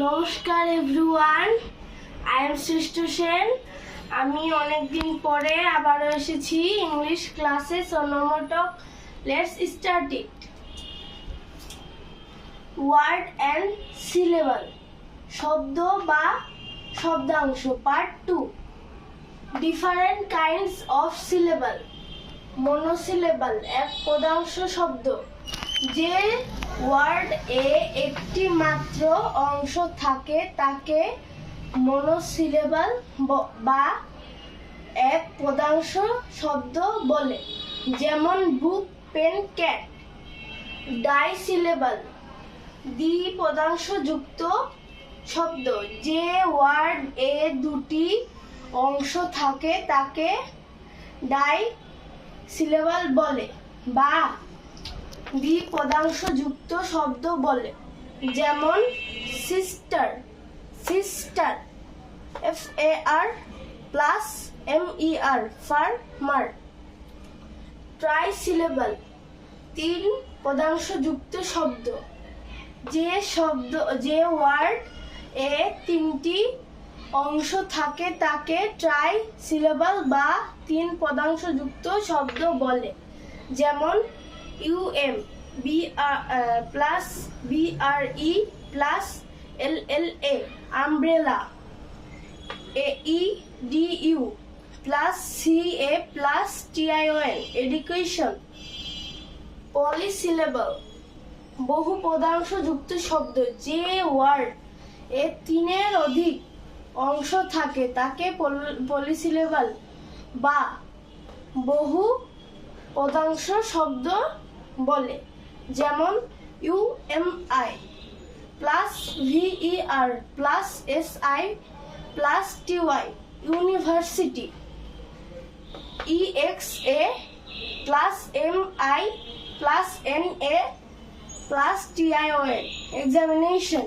নমস্কার everyone, I am সৃষ্ট সেন। আমি অনেকদিন পরে আবারও এসেছি ইংলিশ ক্লাসে। So no more talk, let's start it. Word and syllable, শব্দ বা শব্দাংশ, part 2। Different kinds of syllable. Monosyllable, এক পদাংশ শব্দ। যে ওয়ার্ড এ একটি মাত্র অংশ থাকে তাকে মনোসিলেবল বা এক পদাংশ শব্দ বলে, যেমন বুক, পেন, ক্যাট। ডাইসিলেবল, দ্বি পদাংশ যুক্ত শব্দ। যে ওয়ার্ড এ দুটি অংশ থাকে তাকে ডাইসিলেবল বলে বা দ্বি পদাংশ যুক্ত শব্দ বলে, যেমন sister, sister, FAR plus MER, farmer. Trisyllable, তিন পদাংশ যুক্ত শব্দ। যে ওয়ার্ড এ তিনটি অংশ থাকে তাকে ট্রাইসিলেবল বা তিন পদাংশ যুক্ত শব্দ বলে, যেমন UM plus BRE plus LLA, umbrella. AEDU plus CA plus TION, education. Polysyllable, বহু পদাংশ যুক্ত শব্দ। যে ওয়ার্ড এ তিনের অধিক অংশ থাকে তাকে পলিসিলেবল বা বহু পদাংশ শব্দ বলে, যেমন UMI plus VER plus SI plus TY, university. EXA plus MI plus NA plus TION, examination.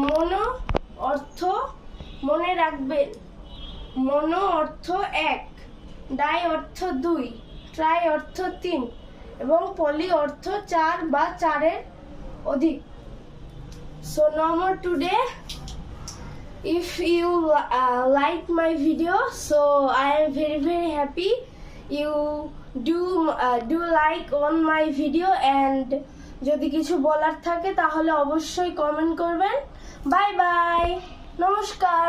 মনো অর্থ মনে রাখবেন। মনো অর্থ এক, ডাই অর্থ দুই, ট্রাই অর্থ তিন এবং পলি অর্থ চার বা চারের অধিক। So no more today. If you like my video, so I am very happy. You do like on my video, and যদি কিছু বলার থাকে তাহলে অবশ্যই কমেন্ট করবেন। বাই বাই, নমস্কার।